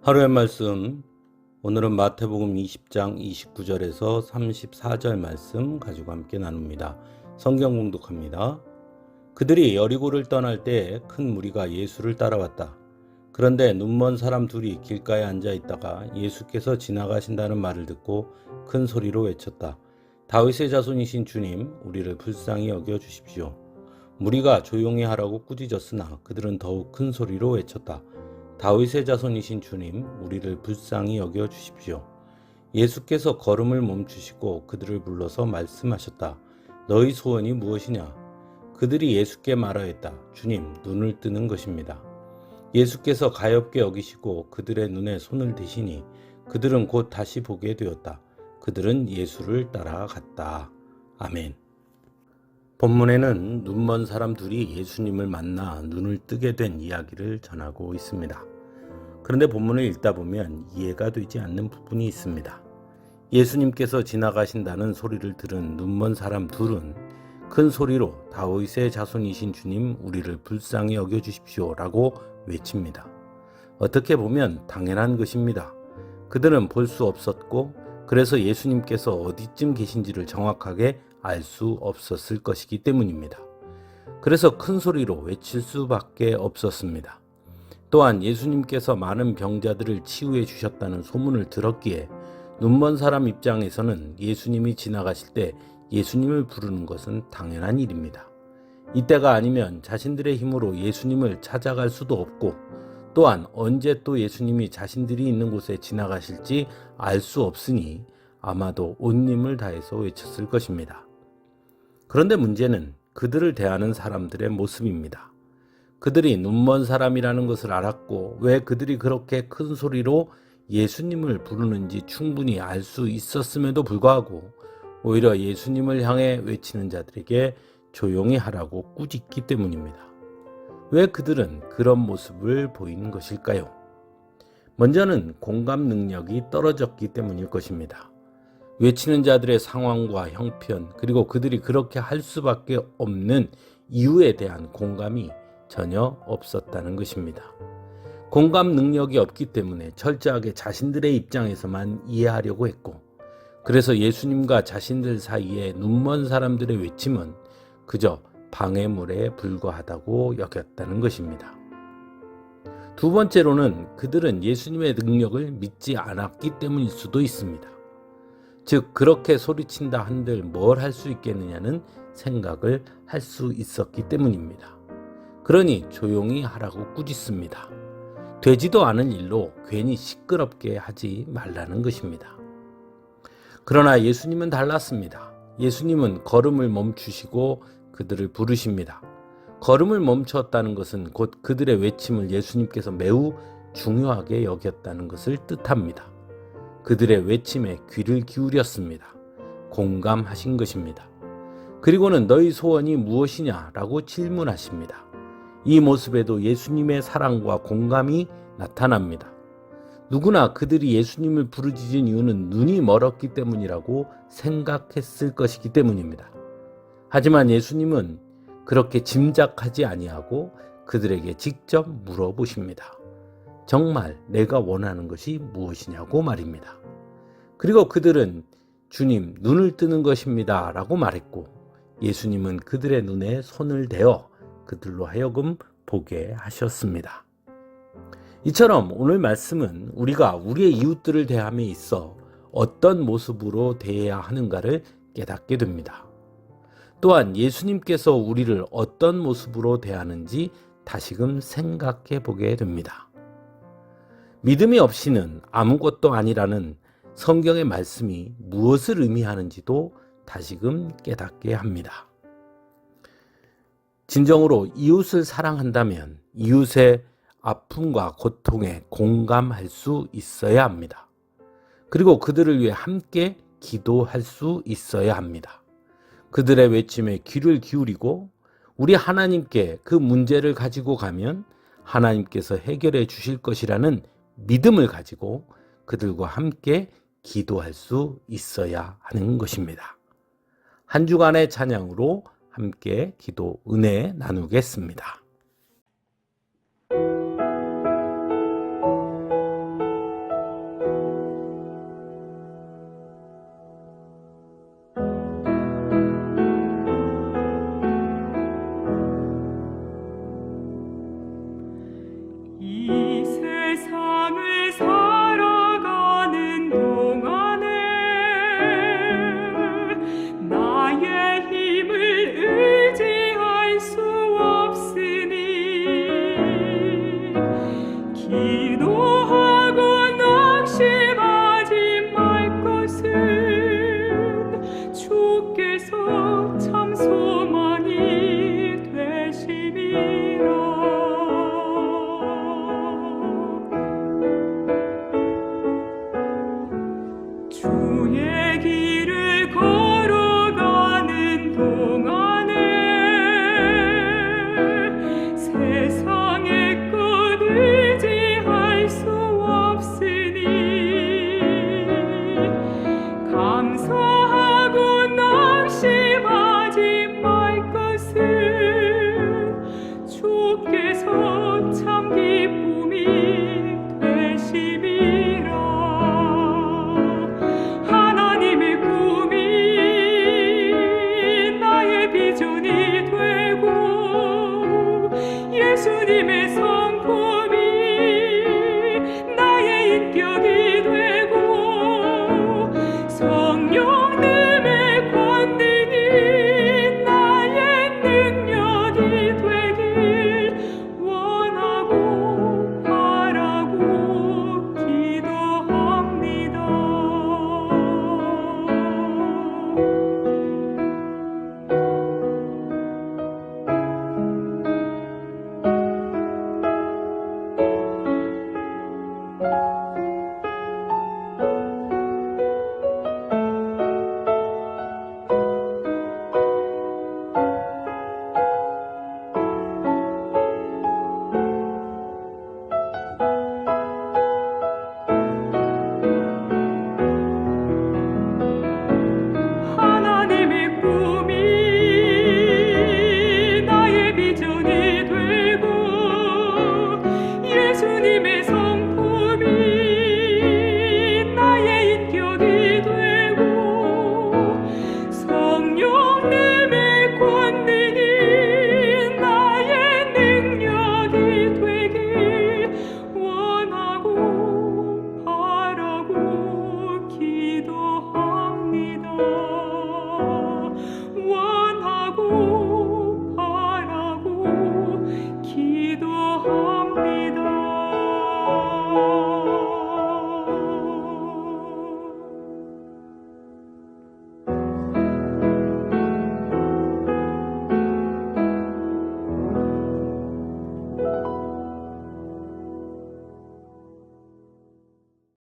하루의 말씀, 오늘은 마태복음 20장 29절에서 34절 말씀 가지고 함께 나눕니다. 성경 공독합니다. 그들이 여리고를 떠날 때 큰 무리가 예수를 따라왔다. 그런데 눈먼 사람 둘이 길가에 앉아 있다가 예수께서 지나가신다는 말을 듣고 큰 소리로 외쳤다. 다윗의 자손이신 주님, 우리를 불쌍히 여겨 주십시오. 무리가 조용히 하라고 꾸짖었으나 그들은 더욱 큰 소리로 외쳤다. 다윗의 자손이신 주님, 우리를 불쌍히 여겨 주십시오. 예수께서 걸음을 멈추시고 그들을 불러서 말씀하셨다. 너희 소원이 무엇이냐? 그들이 예수께 말하였다. 주님, 눈을 뜨는 것입니다. 예수께서 가엾게 여기시고 그들의 눈에 손을 대시니 그들은 곧 다시 보게 되었다. 그들은 예수를 따라갔다. 아멘. 본문에는 눈먼 사람 둘이 예수님을 만나 눈을 뜨게 된 이야기를 전하고 있습니다. 그런데 본문을 읽다 보면 이해가 되지 않는 부분이 있습니다. 예수님께서 지나가신다는 소리를 들은 눈먼 사람 둘은 큰 소리로 다윗의 자손이신 주님, 우리를 불쌍히 여겨주십시오 라고 외칩니다. 어떻게 보면 당연한 것입니다. 그들은 볼 수 없었고 그래서 예수님께서 어디쯤 계신지를 정확하게 알 수 없었을 것이기 때문입니다. 그래서 큰 소리로 외칠 수밖에 없었습니다. 또한 예수님께서 많은 병자들을 치유해 주셨다는 소문을 들었기에 눈먼 사람 입장에서는 예수님이 지나가실 때 예수님을 부르는 것은 당연한 일입니다. 이때가 아니면 자신들의 힘으로 예수님을 찾아갈 수도 없고 또한 언제 또 예수님이 자신들이 있는 곳에 지나가실지 알 수 없으니 아마도 온 힘을 다해서 외쳤을 것입니다. 그런데 문제는 그들을 대하는 사람들의 모습입니다. 그들이 눈먼 사람이라는 것을 알았고 왜 그들이 그렇게 큰 소리로 예수님을 부르는지 충분히 알 수 있었음에도 불구하고 오히려 예수님을 향해 외치는 자들에게 조용히 하라고 꾸짖기 때문입니다. 왜 그들은 그런 모습을 보이는 것일까요? 먼저는 공감 능력이 떨어졌기 때문일 것입니다. 외치는 자들의 상황과 형편, 그리고 그들이 그렇게 할 수밖에 없는 이유에 대한 공감이 전혀 없었다는 것입니다. 공감 능력이 없기 때문에 철저하게 자신들의 입장에서만 이해하려고 했고, 그래서 예수님과 자신들 사이에 눈먼 사람들의 외침은 그저 방해물에 불과하다고 여겼다는 것입니다. 두 번째로는 그들은 예수님의 능력을 믿지 않았기 때문일 수도 있습니다. 즉 그렇게 소리친다 한들 뭘 할 수 있겠느냐는 생각을 할 수 있었기 때문입니다. 그러니 조용히 하라고 꾸짖습니다. 되지도 않은 일로 괜히 시끄럽게 하지 말라는 것입니다. 그러나 예수님은 달랐습니다. 예수님은 걸음을 멈추시고 그들을 부르십니다. 걸음을 멈췄다는 것은 곧 그들의 외침을 예수님께서 매우 중요하게 여겼다는 것을 뜻합니다. 그들의 외침에 귀를 기울였습니다. 공감하신 것입니다. 그리고는 너희 소원이 무엇이냐라고 질문하십니다. 이 모습에도 예수님의 사랑과 공감이 나타납니다. 누구나 그들이 예수님을 부르짖은 이유는 눈이 멀었기 때문이라고 생각했을 것이기 때문입니다. 하지만 예수님은 그렇게 짐작하지 아니하고 그들에게 직접 물어보십니다. 정말 내가 원하는 것이 무엇이냐고 말입니다. 그리고 그들은 주님, 눈을 뜨는 것입니다 라고 말했고 예수님은 그들의 눈에 손을 대어 그들로 하여금 보게 하셨습니다. 이처럼 오늘 말씀은 우리가 우리의 이웃들을 대함에 있어 어떤 모습으로 대해야 하는가를 깨닫게 됩니다. 또한 예수님께서 우리를 어떤 모습으로 대하는지 다시금 생각해 보게 됩니다. 믿음이 없이는 아무것도 아니라는 성경의 말씀이 무엇을 의미하는지도 다시금 깨닫게 합니다. 진정으로 이웃을 사랑한다면 이웃의 아픔과 고통에 공감할 수 있어야 합니다. 그리고 그들을 위해 함께 기도할 수 있어야 합니다. 그들의 외침에 귀를 기울이고 우리 하나님께 그 문제를 가지고 가면 하나님께서 해결해 주실 것이라는 믿음을 가지고 그들과 함께 기도할 수 있어야 하는 것입니다. 한 주간의 찬양으로 함께 기도 은혜 나누겠습니다.